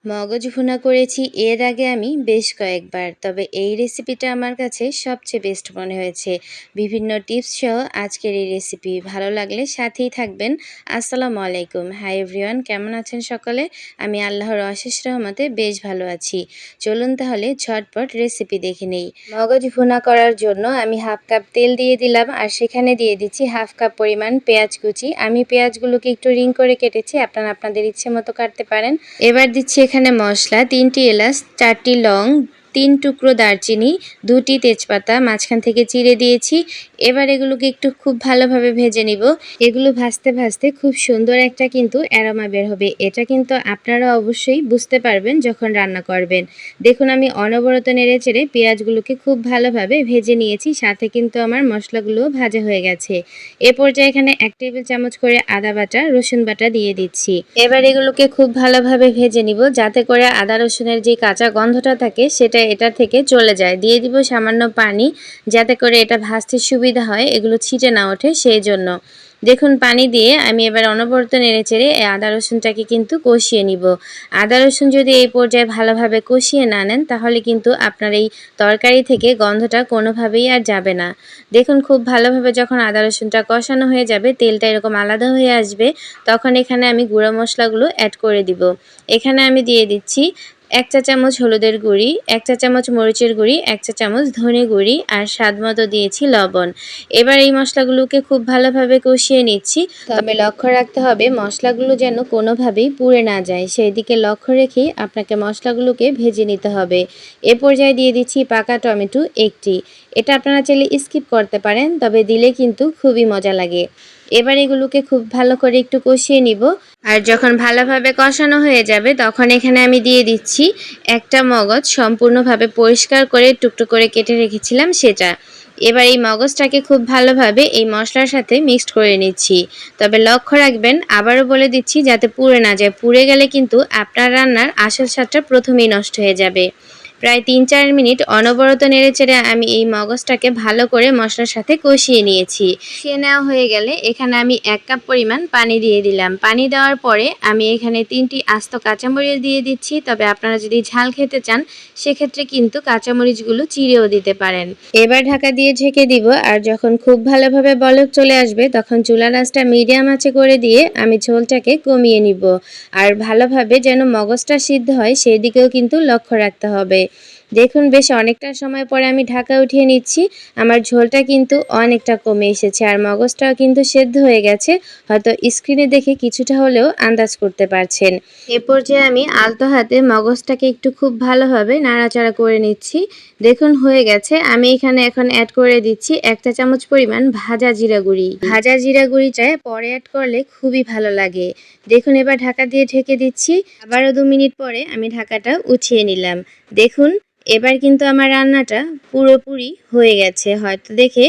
মগজ ভুনা করেছি এর আগে আমি বেশ কয়েকবার, তবে এই রেসিপিটা আমার কাছে সবচেয়ে বেস্ট মনে হয়েছে। বিভিন্ন টিপস সহ আজকের এই রেসিপি ভালো লাগলে সাথেই থাকবেন। আসসালামু আলাইকুম, হাই এভরিওয়ান, কেমন আছেন সকলে? আমি আল্লাহর অশেষ রহমতে বেশ ভালো আছি। চলুন তাহলে ঝটপট রেসিপি দেখে নেই। মগজ ভুনা করার জন্য আমি হাফ কাপ তেল দিয়ে দিলাম, আর সেখানে দিয়ে দিচ্ছি হাফ কাপ পরিমাণ পেঁয়াজ কুচি। আমি পেঁয়াজগুলোকে একটু রিং করে কেটেছি, আপনারা আপনাদের ইচ্ছে মতো কাটতে পারেন। এবার দিচ্ছি এখানে মশলা, 3টি এলাচ, 4টি লং, 3 টুকরো দারচিনি, 2টি তেজপাতা মাঝখান থেকে চিড়ে দিয়েছি। এবার এগুলোকে একটু খুব ভালোভাবে ভেজে নিব। এগুলো ভাজতে ভাজতে খুব সুন্দর একটা কিন্তু অ্যারোমা বের হবে। এটা কিন্তু আপনারা অবশ্যই বুঝতে পারবেন যখন রান্না করবেন। দেখুন আমি অনবরত নেড়ে চেড়ে পেঁয়াজগুলোকে খুব ভালোভাবে ভেজে নিয়েছি, সাথে কিন্তু আমার মশলাগুলো ভাজা হয়ে গেছে। এ পর্যায়ে এখানে 1 টেবিল চামচ করে আদা বাটা, রসুন বাটা দিয়ে দিচ্ছি। এবার এগুলোকে খুব ভালোভাবে ভেজে নিব, যাতে করে আদা রসুনের যে কাঁচা গন্ধটা থাকে সেটা এটা থেকে চলে যায়। দিয়ে দিব সামান্য পানি, যাতে করে এটা ভাজতে সুবিধা হয়, এগুলো ছিটে না ওঠে সেই জন্য। দেখুন পানি দিয়ে আমি এবার অনবরত নেড়েচেড়ে এই আদা রসুনটাকে কিন্তু কষিয়ে নিব। আদা রসুন যদি এই পর্যায়ে ভালোভাবে কষিয়ে না নেন, তাহলে কিন্তু আপনার এই তরকারি থেকে গন্ধটা কোনোভাবেই আর যাবে না। দেখুন খুব ভালোভাবে যখন আদা রসুনটা কষানো হয়ে যাবে, তেলটা এরকম আলাদা হয়ে আসবে, তখন এখানে আমি গুঁড়ো মশলাগুলো অ্যাড করে দিব। এখানে আমি দিয়ে দিচ্ছি 1 চা চামচ হলুদের গুঁড়ি, 1 চা চামচ মরিচের গুঁড়ি, 1 চা চামচ ধনে গুঁড়ি, আর স্বাদ মতো দিয়েছি লবণ। এবার এই মশলাগুলোকে খুব ভালোভাবে কষিয়ে নিচ্ছি, তবে লক্ষ্য রাখতে হবে মশলাগুলো যেন কোনোভাবেই পুড়ে না যায়, সেই দিকে লক্ষ্য রেখেই আপনাকে মশলাগুলোকে ভেজে নিতে হবে। এ পর্যায়ে দিয়ে দিচ্ছি পাকা টমেটো 1টি। এটা আপনারা চাইলে স্কিপ করতে পারেন, তবে দিলে কিন্তু খুবই মজা লাগে। এবার এগুলোকে খুব ভালো করে একটু কষিয়ে নিব, আর যখন ভালোভাবে কষানো হয়ে যাবে তখন এখানে আমি দিয়ে দিচ্ছি একটা মগজ সম্পূর্ণভাবে পরিষ্কার করে টুকরো করে কেটে রেখেছিলাম সেটা। এবার এই মগজটাকে খুব ভালোভাবে এই মশলার সাথে মিক্সড করে নিচ্ছি, তবে লক্ষ্য রাখবেন, আবারও বলে দিচ্ছি, যাতে পুড়ে না যায়। পুড়ে গেলে কিন্তু আপনার রান্নার আসল স্বাদটা প্রথমেই নষ্ট হয়ে যাবে। প্রায় 3-4 মিনিট অনবরত নেড়েচেড়ে আমি এই মগজটাকে ভালো করে মশলার সাথে কষিয়ে নিয়েছি। কষিয়ে নেওয়া হয়ে গেলে এখানে আমি 1 কাপ পরিমাণ পানি দিয়ে দিলাম। পানি দেওয়ার পরে আমি এখানে 3টি আস্ত কাঁচামরিচ দিয়ে দিচ্ছি, তবে আপনারা যদি ঝাল খেতে চান সেক্ষেত্রে কিন্তু কাঁচামরিচগুলো চিড়েও দিতে পারেন। এবার ঢাকা দিয়ে ঢেকে দিব, আর যখন খুব ভালোভাবে বলক চলে আসবে তখন চুলার আঁচটা মিডিয়াম আঁচে করে দিয়ে আমি ঝোলটাকে কমিয়ে নিব। আর ভালোভাবে যেন মগজটা সিদ্ধ হয় সেই দিকেও কিন্তু লক্ষ্য রাখতে হবে। দেখুন বেশ অনেকটা সময় পরে আমি ঢাকা উঠিয়ে নিচ্ছি। আমার ঝোলটা কিন্তু অনেকটা কমে এসেছে, আর মগজটাও কিন্তু সেদ্ধ হয়ে গেছে। হয়তো স্ক্রিনে দেখে কিছুটা হলেও আন্দাজ করতে পারছেন। এ পর্যায়ে আমি আলতো হাতে মগজটাকে একটু খুব ভালোভাবে নাড়াচাড়া করে নিচ্ছি। দেখুন হয়ে গেছে। আমি এখানে এখন অ্যাড করে দিচ্ছি 1 চা চামচ পরিমাণ ভাজা জিরা গুঁড়ি। ভাজা জিরা গুঁড়িটা পরে অ্যাড করলে খুবই ভালো লাগে। দেখুন এবার ঢাকা দিয়ে ঢেকে দিচ্ছি। আবারও 2 মিনিট পরে আমি ঢাকাটা উঠিয়ে নিলাম। দেখুন এবার কিন্তু আমার রান্নাটা পুরোপুরি হয়ে গেছে। হয়তো দেখে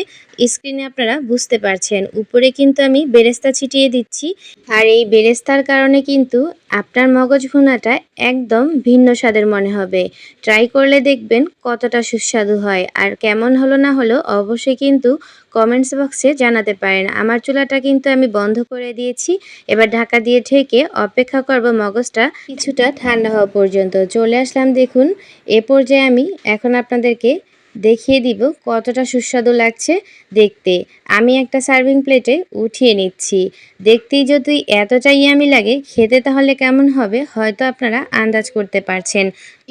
স্ক্রিনে আপনারা বুঝতে পারছেন। উপরে কিন্তু আমি বেরেস্তা ছিটিয়ে দিচ্ছি, আর এই বেরেস্তার কারণে কিন্তু আপনার মগজ ভুনাটা একদম ভিন্ন স্বাদের মনে হবে। ট্রাই করলে দেখবেন কতটা সুস্বাদু হয়। আর কেমন হলো না হলো অবশ্যই কিন্তু কমেন্টস বক্সে জানাতে পারেন। আমার চুলাটা কিন্তু আমি বন্ধ করে দিয়েছি। এবার ঢাকা দিয়ে ঢেকে অপেক্ষা করব মগজটা কিছুটা ঠান্ডা হওয়া পর্যন্ত। চলে আসলাম দেখুন। এ পর্যায়ে আমি এখন আপনাদেরকে দেখিয়ে দিব কতটা সুস্বাদু লাগছে দেখতে। আমি একটা সার্ভিং প্লেটে উঠিয়ে নিচ্ছি। দেখতেই যদি এতটা ইয়ামি লাগে, খেতে তাহলে কেমন হবে হয়তো আপনারা আন্দাজ করতে পারছেন।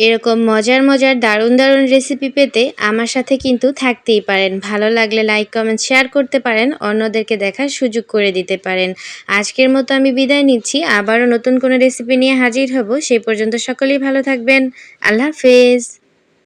এরকম মজার মজার দারুণ দারুণ রেসিপি পেতে আমার সাথে কিন্তু থাকতেই পারেন। ভালো লাগলে লাইক কমেন্ট শেয়ার করতে পারেন, অন্যদেরকে দেখার সুযোগ করে দিতে পারেন। আজকের মতো আমি বিদায় নিচ্ছি, আবারও নতুন কোনো রেসিপি নিয়ে হাজির হব। সেই পর্যন্ত সকলেই ভালো থাকবেন। আল্লাহ হাফেজ।